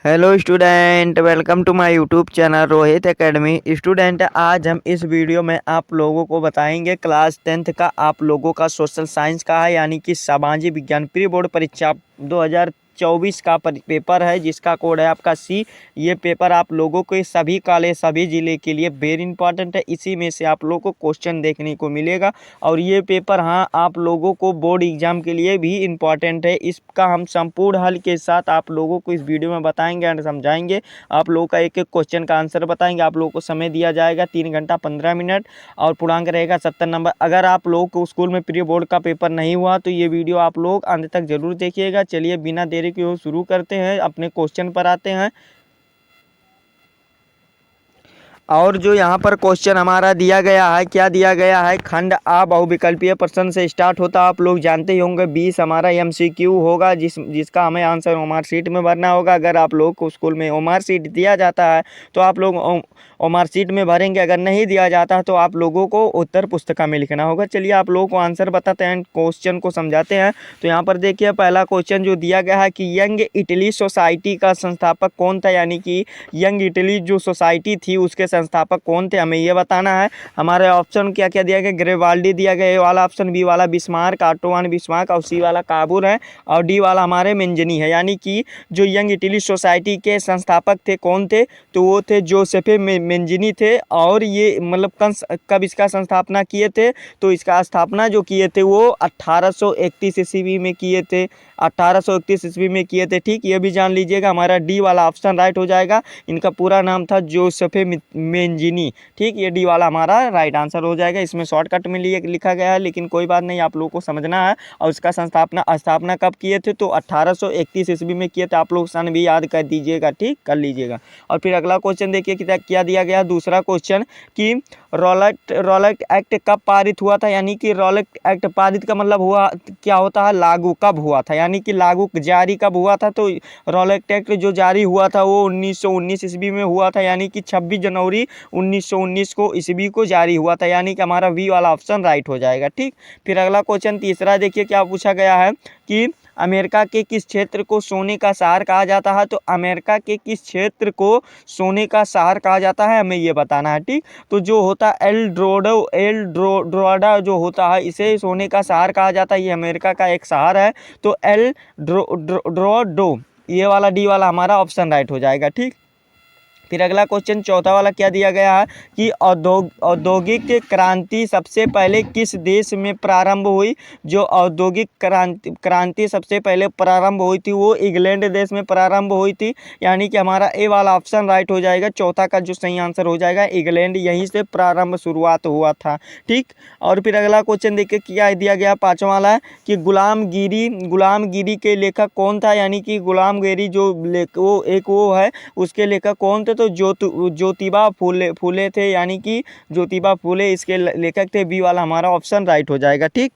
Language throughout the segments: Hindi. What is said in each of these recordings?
Hello student, welcome to my YouTube channel Rohit academy. Student, आज हम इस वीडियो में आप लोगों को बताएंगे क्लास 10th का आप लोगों का सोशल साइंस का है, यानी कि सामाजिक विज्ञान प्री बोर्ड परीक्षा 2024 का पेपर है, जिसका कोड है आपका सी। ये पेपर आप लोगों के सभी कॉलेज सभी ज़िले के लिए वेरी इंपॉर्टेंट है। इसी में से आप लोगों को क्वेश्चन देखने को मिलेगा और ये पेपर आप लोगों को बोर्ड एग्जाम के लिए भी इम्पॉर्टेंट है। इसका हम संपूर्ण हल के साथ आप लोगों को इस वीडियो में बताएंगे एंड समझाएंगे। आप लोगों का एक एक क्वेश्चन का आंसर बताएंगे। आप लोगों को समय दिया जाएगा 3 घंटा 15 मिनट और पूर्णांक रहेगा 70 नंबर। अगर आप लोगों को स्कूल में प्री बोर्ड का पेपर नहीं हुआ तो ये वीडियो आप लोग अंत तक जरूर देखिएगा। चलिए बिना देरी के शुरू करते हैं, अपने क्वेश्चन पर आते हैं। और जो यहाँ पर क्वेश्चन हमारा दिया गया है, क्या दिया गया है, खंड आ बहुविकल्पीय प्रश्न से स्टार्ट होता है। आप लोग जानते ही होंगे 20 हमारा MCQ होगा, जिसका हमें आंसर ओमार शीट में भरना होगा। अगर आप लोग को स्कूल में ओमार शीट दिया जाता है तो आप लोग ओमार शीट में भरेंगे। अगर नहीं दिया जाता तो आप लोगों को उत्तर पुस्तिका में लिखना होगा। चलिए आप लोगों को आंसर बताते हैं, क्वेश्चन को समझाते हैं। तो यहाँ पर देखिए पहला क्वेश्चन जो दिया गया है कि यंग इटली सोसाइटी का संस्थापक कौन था, यानी कि यंग इटली जो सोसाइटी थी उसके संस्थापक कौन थे, हमें ये बताना है। हमारे ऑप्शन क्या क्या दिया गया, ग्रेवाल्डी दिया गया, ए वाला ऑप्शन, बी वाला बिस्मार्क, ऑटोवान बिस्मार्क और सी वाला काबूर है और डी वाला हमारे मेंजनी है। यानी कि जो यंग इटली सोसाइटी के संस्थापक थे कौन थे, तो वो थे जोसेफे मेंजनी थे। और ये मतलब कब इसका संस्थापना किए थे, तो इसका स्थापना जो किए थे वो 1831 ईस्वी में किए थे। 1831 ईस्वी में किए थे। ठीक, ये भी जान लीजिएगा। हमारा डी वाला ऑप्शन राइट हो जाएगा। इनका पूरा नाम था जोसेफे मेंजिनी। ठीक, ये डी वाला हमारा राइट आंसर हो जाएगा। इसमें शॉर्टकट में लिखा गया है, लेकिन कोई बात नहीं, आप लोगों को समझना है। और उसका स्थापना कब किए थे, तो 1831 ईस्वी में किए थे। आप लोग सन भी याद कर दीजिएगा, ठीक कर लीजिएगा। और फिर अगला क्वेश्चन देखिए क्या दिया गया। दूसरा क्वेश्चन कि रॉलेट एक्ट कब पारित हुआ था, यानी कि रॉलेट एक्ट पारित का मतलब हुआ क्या होता है, लागू कब हुआ था, यानी कि लागू जारी कब हुआ था। तो रॉलेट एक्ट जो जारी हुआ था वो 1919 ईस्वी में हुआ था, यानी कि 26 जनवरी 1919 को ईस्वी को जारी हुआ था। यानी कि हमारा वी वाला ऑप्शन राइट हो जाएगा। ठीक, फिर अगला क्वेश्चन तीसरा देखिए क्या पूछा गया है कि अमेरिका के किस क्षेत्र को सोने का शहर कहा जाता है। तो अमेरिका के किस क्षेत्र को सोने का शहर कहा जाता है, हमें ये बताना है। ठीक, तो जो होता है एल ड्रोडा जो होता है, इसे सोने का शहर कहा जाता है। ये अमेरिका का एक शहर है। तो एल ड्रोडो, ये वाला डी वाला हमारा ऑप्शन राइट हो जाएगा। ठीक, फिर अगला क्वेश्चन चौथा वाला क्या दिया गया है कि औद्योगिक क्रांति सबसे पहले किस देश में प्रारंभ हुई। जो औद्योगिक क्रांति सबसे पहले प्रारंभ हुई थी वो इंग्लैंड देश में प्रारंभ हुई थी। यानी कि हमारा ए वाला ऑप्शन राइट हो जाएगा। चौथा का जो सही आंसर हो जाएगा इंग्लैंड, यहीं से प्रारंभ शुरुआत हुआ था। ठीक, और फिर अगला क्वेश्चन देखिए क्या दिया गया पाँचवा वाला है कि गुलामगिरी के लेखक कौन था, यानी कि गुलामगिरी जो वो है उसके लेखक कौन थे। तो ज्योतिबा फूले थे, यानी कि ज्योतिबा फूले इसके लेखक थे। बी वाला हमारा ऑप्शन राइट हो जाएगा। ठीक,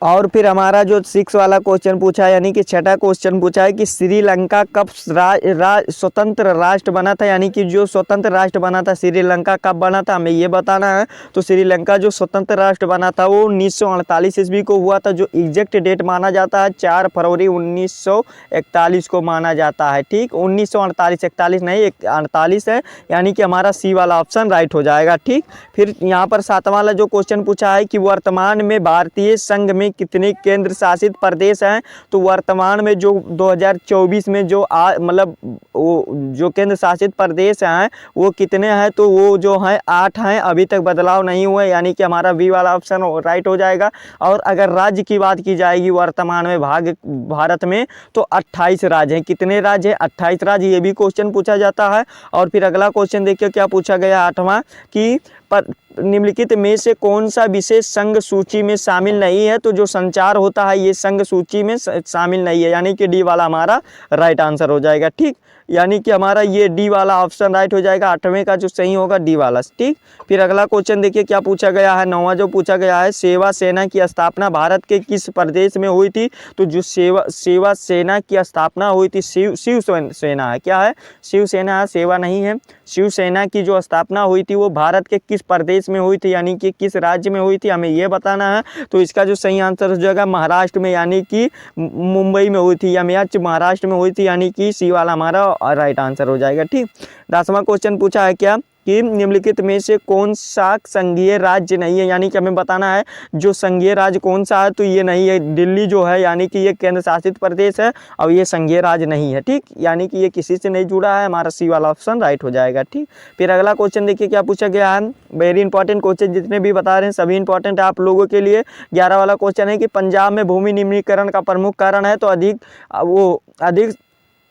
और फिर हमारा जो 6 वाला क्वेश्चन पूछा है, यानी कि छठा क्वेश्चन पूछा है कि श्रीलंका कब स्वतंत्र राष्ट्र बना था, यानी कि जो स्वतंत्र राष्ट्र बना था श्रीलंका कब बना था, हमें ये बताना है। तो श्रीलंका जो स्वतंत्र राष्ट्र बना था वो 1948 ईस्वी को हुआ था। जो एग्जैक्ट डेट माना जाता है 4 फरवरी 1941 को माना जाता है। ठीक, 1948, 41 नहीं 48 है, यानी कि हमारा सी वाला ऑप्शन राइट हो जाएगा। ठीक, फिर यहाँ पर 7वां वाला जो क्वेश्चन पूछा है कि वर्तमान में भारतीय संघ में कितने केंद्र शासित प्रदेश हैं। तो वर्तमान में जो 2024 में जो मतलब वो जो केंद्र शासित प्रदेश हैं वो कितने हैं, तो वो जो है 8 हैं। अभी तक बदलाव नहीं हुआ, यानी कि हमारा बी वाला ऑप्शन राइट हो जाएगा। और अगर राज्य की बात की जाएगी वर्तमान में भारत में तो 28 राज्य हैं। कितने राज्य हैं, 28 राज्य, ये भी क्वेश्चन पूछा जाता है। और फिर अगला क्वेश्चन देखिए क्या पूछा गया 8वां कि पर निम्नलिखित में से कौन सा विशेष संघ सूची में शामिल नहीं है। तो जो संचार होता है ये संघ सूची में शामिल नहीं है, यानी कि डी वाला हमारा राइट आंसर हो जाएगा। ठीक, यानी कि हमारा ये डी वाला ऑप्शन राइट हो जाएगा। 8वें का जो सही होगा डी वाला। ठीक, फिर अगला क्वेश्चन देखिए क्या पूछा गया है। 9वां जो पूछा गया है, सेवा सेना की स्थापना भारत के किस प्रदेश में हुई थी? तो जो सेवा सेना की स्थापना हुई थी, शिव सेना है। क्या है? शिवसेना है, सेवा नहीं है। शिवसेना की जो स्थापना हुई थी वो भारत के किस प्रदेश में हुई थी, यानी कि किस राज्य में हुई थी, हमें ये बताना है। तो इसका जो सही आंसर हो जाएगा महाराष्ट्र में, यानी कि मुंबई में हुई थी, या महाराष्ट्र में हुई थी, यानी कि सी वाला हमारा राइट आंसर हो जाएगा। ठीक, 10वां क्वेश्चन पूछा है क्या कि निम्नलिखित में से कौन सा संघीय राज्य नहीं है, यानी कि हमें बताना है जो संघीय राज्य कौन सा है। तो ये नहीं है, दिल्ली जो है यानी कि ये केंद्र शासित प्रदेश है और ये संघीय राज्य नहीं है। ठीक, यानी कि ये किसी से नहीं जुड़ा है, हमारा सी वाला ऑप्शन राइट हो जाएगा। ठीक, फिर अगला क्वेश्चन देखिए क्या पूछा गया है। वेरी इंपॉर्टेंट क्वेश्चन, जितने भी बता रहे हैं सभी इंपॉर्टेंट है आप लोगों के लिए। 11 वाला क्वेश्चन है कि पंजाब में भूमि निम्नीकरण का प्रमुख कारण है। तो अधिक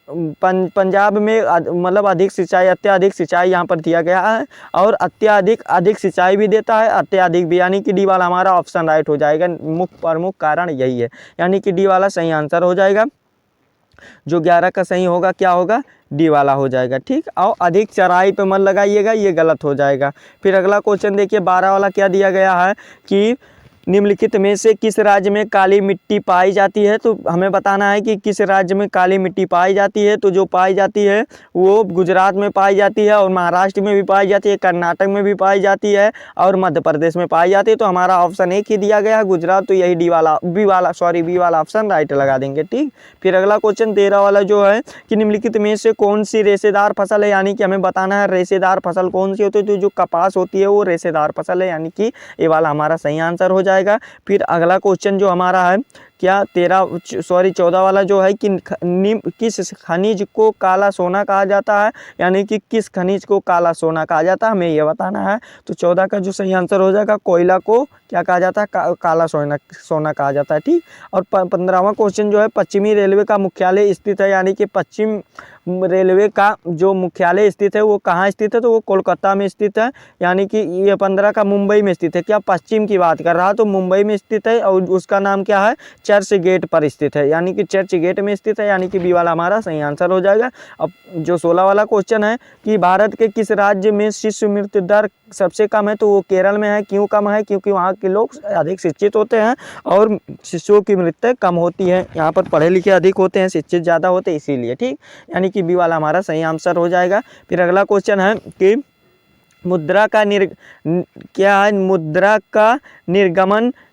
पंजाब में मतलब अधिक सिंचाई, अत्याधिक सिंचाई यहाँ पर दिया गया है, और अधिक सिंचाई भी देता है, अत्याधिक भी, यानी कि डी वाला हमारा ऑप्शन राइट हो जाएगा। मुख्य प्रमुख कारण यही है, यानी कि डी वाला सही आंसर हो जाएगा। जो 11 का सही होगा क्या होगा? डी वाला हो जाएगा। ठीक, और अधिक चराई पे मन लगाइएगा, ये गलत हो जाएगा। फिर अगला क्वेश्चन देखिए 12 वाला क्या दिया गया है कि निम्नलिखित में से किस राज्य में काली मिट्टी पाई जाती है? तो हमें बताना है कि किस राज्य में काली मिट्टी पाई जाती है। तो जो पाई जाती है वो गुजरात में पाई जाती है, और महाराष्ट्र में भी पाई जाती है, कर्नाटक में भी पाई जाती है, और मध्य प्रदेश में पाई जाती है। तो हमारा ऑप्शन एक ही दिया गया है गुजरात, तो यही बी वाला ऑप्शन राइट लगा देंगे। ठीक, फिर अगला क्वेश्चन 13 वाला जो है कि निम्नलिखित में से कौन सी रेशेदार फसल है, यानी कि हमें बताना है रेशेदार फसल कौन सी होती है। तो जो कपास होती है वो रेशेदार फसल है, यानी कि ये वाला हमारा सही आंसर हो जाएगा। फिर अगला क्वेश्चन जो हमारा है क्या 14 वाला जो है कि किस खनिज को काला सोना कहा जाता है, यानी कि किस खनिज को काला सोना कहा जाता है, हमें यह बताना है। तो 14 का जो सही आंसर हो जाएगा कोयला को क्या कहा जाता है? काला सोना कहा जाता है। ठीक, और 15वां क्वेश्चन जो है पश्चिमी रेलवे का मुख्यालय स्थित है, यानी कि पश्चिम रेलवे का जो मुख्यालय स्थित है वो कहाँ स्थित है? तो वो कोलकाता में स्थित है, यानी कि ये 15 का मुंबई में स्थित है। क्या पश्चिम की बात कर रहा है? तो मुंबई में स्थित है, और उसका नाम क्या है? चर्च गेट पर स्थित है, यानी कि चर्च गेट में स्थित है, यानी कि बी वाला हमारा सही आंसर हो जाएगा। अब जो 16 वाला क्वेश्चन है कि भारत के किस राज्य में शिशु मृत्यु दर सबसे कम है? तो वो केरल में है। क्यों कम है? क्योंकि वहाँ के लोग अधिक शिक्षित होते हैं और शिशुओं की मृत्यु कम होती है। यहाँ पर पढ़े लिखे अधिक होते हैं, शिक्षित ज़्यादा होते हैं, इसीलिए। ठीक, यानी कि बी वाला हमारा सही आंसर हो जाएगा। फिर अगला क्वेश्चन है कि मुद्रा का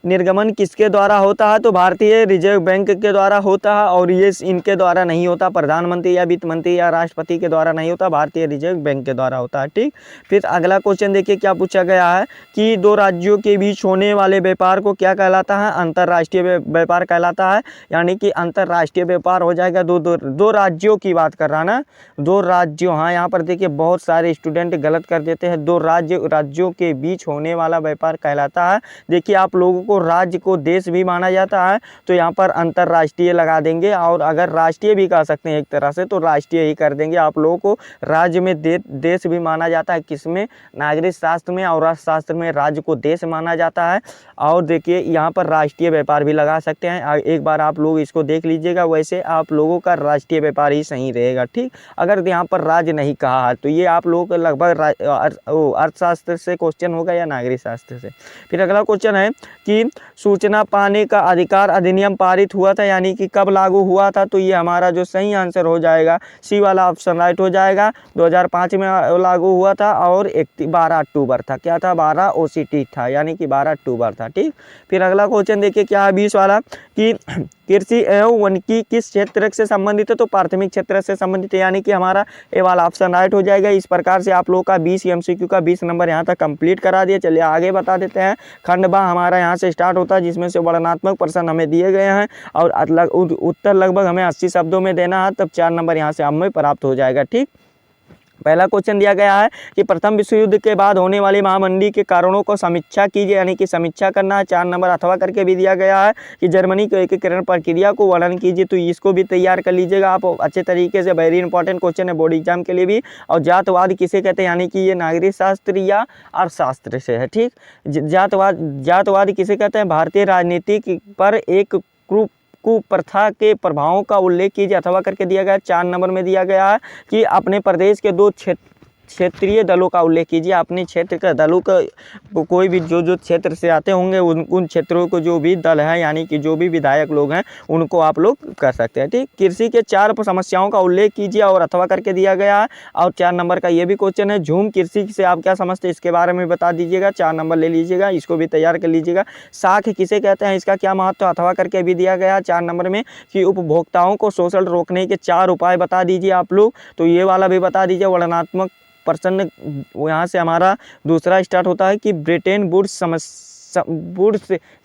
निर्गमन किसके द्वारा होता है? तो भारतीय रिजर्व बैंक के द्वारा होता है, और ये इनके द्वारा नहीं होता, प्रधानमंत्री या वित्त मंत्री या राष्ट्रपति के द्वारा नहीं होता, भारतीय रिजर्व बैंक के द्वारा होता है। ठीक, फिर अगला क्वेश्चन देखिए क्या पूछा गया है कि दो राज्यों के बीच होने वाले व्यापार को क्या कहलाता है? अंतर्राष्ट्रीय व्यापार कहलाता है, यानी कि अंतर्राष्ट्रीय व्यापार हो जाएगा। दो राज्यों की बात कर रहा ना, दो राज्यों। हाँ, यहाँ पर देखिए बहुत सारे स्टूडेंट गलत कर देते हैं। दो राज्यों के बीच होने वाला व्यापार कहलाता है। देखिए आप लोगों को राज्य को देश भी माना जाता है, तो यहाँ पर अंतर्राष्ट्रीय लगा देंगे, और अगर राष्ट्रीय भी कह सकते हैं एक तरह से, तो राष्ट्रीय ही कर देंगे। आप लोगों को राज्य में देश भी माना जाता है, किसमें? नागरिक शास्त्र में और अर्थशास्त्र में राज्य को देश माना जाता है। और देखिए यहाँ पर राष्ट्रीय व्यापार भी लगा सकते हैं, एक बार आप लोग इसको देख लीजिएगा। वैसे आप लोगों का राष्ट्रीय व्यापार ही सही रहेगा। ठीक, अगर यहाँ पर राज्य नहीं कहा है तो ये आप लोगों को लगभग अर्थशास्त्र से क्वेश्चन होगा या नागरिक शास्त्र से। फिर अगला क्वेश्चन है कि सूचना पाने का अधिकार अधिनियम पारित हुआ था, यानी कि कब लागू हुआ था? तो ये हमारा जो सही आंसर हो जाएगा सी वाला ऑप्शन राइट हो जाएगा। 2005 में लागू हुआ था, और 12 अक्टूबर था। क्या था? 12 OCT था, यानी कि 12 अक्टूबर था। ठीक, फिर अगला क्वेश्चन देखिए क्या है 20 वाला कि कृषि एवं वानिकी किस क्षेत्र से संबंधित है? तो प्राथमिक क्षेत्र से संबंधित है, यानी कि हमारा ए वाला ऑप्शन राइट हो जाएगा। इस प्रकार से आप लोगों का 20 MCQ का 20 नंबर यहाँ तक कंप्लीट करा दिया। चलिए आगे बता देते हैं। खंड बा हमारा यहाँ से स्टार्ट होता है, जिसमें से वर्णनात्मक प्रश्न हमें दिए गए हैं, और उत्तर लगभग हमें 80 शब्दों में देना है, तब 4 नंबर यहाँ से हमें प्राप्त हो जाएगा। ठीक, पहला क्वेश्चन दिया गया है कि प्रथम विश्व युद्ध के बाद होने वाली महामंदी के कारणों को समीक्षा कीजिए, यानी कि समीक्षा करना है। 4 नंबर अथवा करके भी दिया गया है कि जर्मनी के एकीकरण प्रक्रिया को वर्णन कीजिए, तो इसको भी तैयार कर लीजिएगा आप अच्छे तरीके से। वेरी इंपॉर्टेंट क्वेश्चन है बोर्ड एग्जाम के लिए भी। और जातवाद किसे कहते हैं? यानी कि ये नागरिक शास्त्र या अर्थशास्त्र से है। ठीक, जातवाद किसे कहते हैं? भारतीय राजनीति पर एक कुप्रथा के प्रभावों का उल्लेख कीजिए अथवा करके दिया गया है। 4 नंबर में दिया गया है कि अपने प्रदेश के 2 क्षेत्रीय दलों का उल्लेख कीजिए। अपने क्षेत्र के दलों का कोई भी जो क्षेत्र से आते होंगे उन क्षेत्रों को जो भी दल है यानी कि जो भी विधायक लोग हैं उनको आप लोग कर सकते हैं। ठीक, कृषि के 4 समस्याओं का उल्लेख कीजिए और अथवा करके दिया गया है। और 4 नंबर का ये भी क्वेश्चन है, झूम कृषि से आप क्या समझते हैं इसके बारे में बता दीजिएगा। 4 नंबर ले लीजिएगा, इसको भी तैयार कर लीजिएगा। साख किसे कहते हैं, इसका क्या महत्व अथवा करके भी दिया गया है 4 नंबर में कि उपभोक्ताओं को शोषण रोकने के 4 उपाय बता दीजिए आप लोग, तो ये वाला भी बता दीजिए। वर्णनात्मक प्रश्न यहाँ से हमारा दूसरा स्टार्ट होता है कि ब्रिटेन वुड्स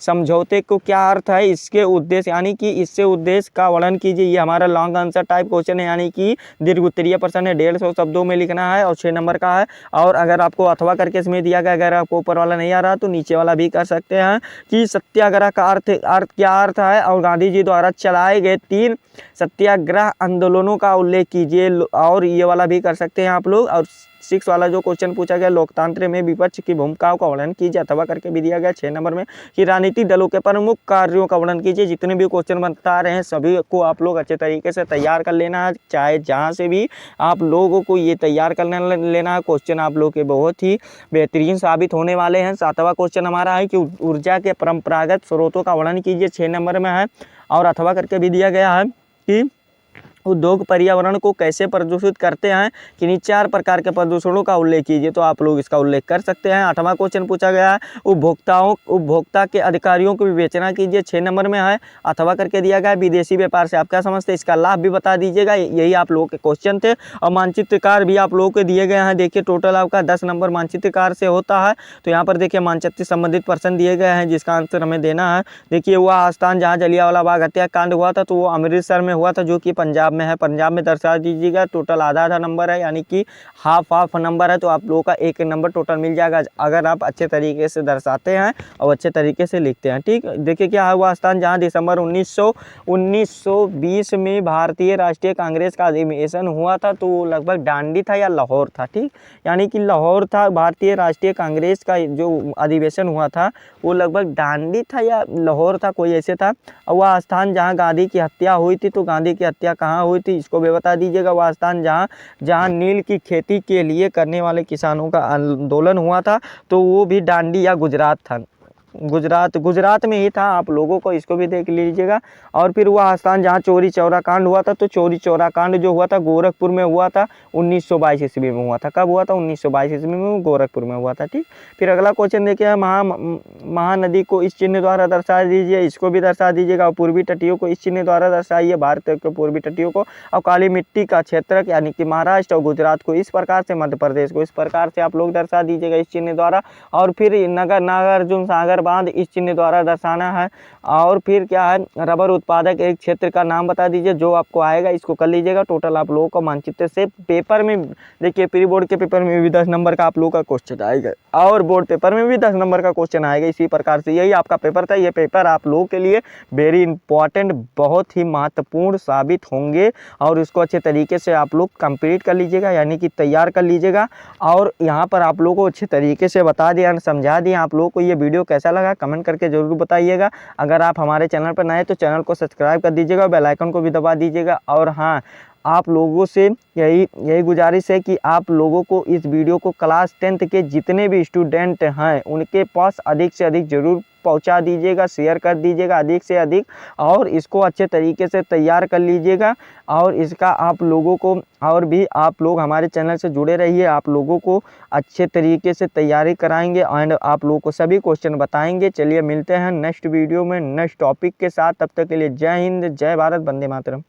समझौते को क्या अर्थ है, इसके उद्देश्य यानी कि इससे उद्देश्य का वर्णन कीजिए। ये हमारा लॉन्ग आंसर टाइप क्वेश्चन है यानी कि दीर्घ उत्तरीय प्रश्न है, 150 शब्दों में लिखना है और 6 नंबर का है। और अगर आपको अथवा करके इसमें दिया गया, अगर आपको ऊपर वाला नहीं आ रहा तो नीचे वाला भी कर सकते हैं कि सत्याग्रह का अर्थ क्या अर्थ है और गांधी जी द्वारा चलाए गए 3 सत्याग्रह आंदोलनों का उल्लेख कीजिए, और ये वाला भी कर सकते हैं आप लोग। और 6 वाला जो क्वेश्चन पूछा गया, लोकतंत्र में विपक्ष की भूमिकाओं का वर्णन कीजिए अथवा करके भी दिया गया 6 नंबर में कि राजनीतिक दलों के प्रमुख कार्यों का वर्णन कीजिए। जितने भी क्वेश्चन बता रहे हैं सभी को आप लोग अच्छे तरीके से तैयार कर लेना है, चाहे जहां से भी आप लोगों को ये तैयार कर लेना है। क्वेश्चन आप लोग के बहुत ही बेहतरीन साबित होने वाले हैं। 7वां क्वेश्चन हमारा है कि ऊर्जा के परंपरागत स्रोतों का वर्णन कीजिए, 6 नंबर में है। और अथवा करके भी दिया गया है कि उद्योग पर्यावरण को कैसे प्रदूषित करते हैं, किन्हीं 4 प्रकार के प्रदूषणों का उल्लेख कीजिए, तो आप लोग इसका उल्लेख कर सकते हैं। 8वां क्वेश्चन पूछा गया है उपभोक्ता के अधिकारियों की विवेचना कीजिए, 6 नंबर में है। अथवा करके दिया गया है विदेशी व्यापार से आप क्या समझते हैं, इसका लाभ भी बता दीजिएगा। यही आप लोगों के क्वेश्चन थे। और मानचित्रकार भी आप लोगों को दिए गए हैं। देखिए टोटल आपका 10 नंबर मानचित्रकार से होता है, तो यहाँ पर देखिए मानचित्र संबंधित प्रश्न दिए गए हैं जिसका आंसर हमें देना है। देखिए वह स्थान जहाँ जलियांवाला बाग हत्याकांड हुआ था तो वो अमृतसर में हुआ था, जो कि पंजाब में है। पंजाब में दर्शा दीजिएगा। टोटल आधा नंबर है यानी कि हाफ नंबर है, तो आप लोगों का 1 नंबर टोटल मिल जाएगा अगर आप अच्छे तरीके से दर्शाते हैं और अच्छे तरीके से लिखते हैं। ठीक, देखिए क्या है वह स्थान जहां दिसंबर 1920 में भारतीय राष्ट्रीय कांग्रेस का अधिवेशन हुआ था, तो वो लगभग डांडी था या लाहौर था। ठीक, यानी कि लाहौर था। भारतीय राष्ट्रीय कांग्रेस का जो अधिवेशन हुआ था वो लगभग डांडी था या लाहौर था, कोई ऐसे था। और वह स्थान जहाँ गांधी की हत्या हुई थी, तो गांधी की हत्या कहाँ हुई थी इसको भी बता दीजिएगा। वह स्थान जहाँ नील की खेती के लिए करने वाले किसानों का आंदोलन हुआ था, तो वो भी डांडी या गुजरात था। गुजरात में ही था, आप लोगों को इसको भी देख लीजिएगा। और फिर वह स्थान जहाँ चौरी चौरा कांड हुआ था, तो चौरी चौरा कांड जो हुआ था गोरखपुर में हुआ था, 1922 ईस्वी में हुआ था। कब हुआ था, 1922 ईस्वी में गोरखपुर में हुआ था। ठीक, फिर अगला क्वेश्चन देखिए महानदी को इस चिन्ह द्वारा दर्शा दीजिए, इसको भी दर्शा दीजिएगा। पूर्वी तटियों को इस चिन्ह द्वारा दर्शाइए, भारत के पूर्वी तटियों को। और काली मिट्टी का क्षेत्र यानी कि महाराष्ट्र और गुजरात को इस प्रकार से, मध्य प्रदेश को इस प्रकार से आप लोग दर्शा दीजिएगा इस चिन्ह द्वारा। और फिर नागार्जुन सागर बांध इस चिन्ह द्वारा दर्शाना है। और फिर क्या है, रबर उत्पादक एक क्षेत्र का नाम बता दीजिए, जो आपको आएगा इसको कर लीजिएगा। टोटल आप लोगों को मानचित्र से पेपर में देखिए, प्री बोर्ड के पेपर में भी 10 नंबर का आप लोगों का क्वेश्चन आएगा और बोर्ड पेपर में भी 10 नंबर का क्वेश्चन आएगा। इसी प्रकार से यही आपका पेपर था। ये पेपर आप लोगों के लिए वेरी इंपॉर्टेंट, बहुत ही महत्वपूर्ण साबित होंगे और इसको अच्छे तरीके से आप लोग कंप्लीट कर लीजिएगा यानी कि तैयार कर लीजिएगा। और यहाँ पर आप लोगों को अच्छे तरीके से बता दिया, समझा दिया। आप लोगों को ये वीडियो कैसा लगा कमेंट करके जरूर बताइएगा। अगर आप हमारे चैनल पर नए हैं तो चैनल को सब्सक्राइब कर दीजिएगा, बेल आइकन को भी दबा दीजिएगा। और हाँ, आप लोगों से यही गुजारिश है कि आप लोगों को इस वीडियो को क्लास 10th के जितने भी स्टूडेंट हैं उनके पास अधिक से अधिक ज़रूर पहुंचा दीजिएगा, शेयर कर दीजिएगा अधिक से अधिक, और इसको अच्छे तरीके से तैयार कर लीजिएगा। और इसका आप लोगों को, और भी आप लोग हमारे चैनल से जुड़े रहिए, आप लोगों को अच्छे तरीके से तैयारी कराएंगे एंड आप लोगों को सभी क्वेश्चन बताएंगे। चलिए मिलते हैं नेक्स्ट वीडियो में नेक्स्ट टॉपिक के साथ, तब तक के लिए जय हिंद, जय भारत, वंदे मातरम।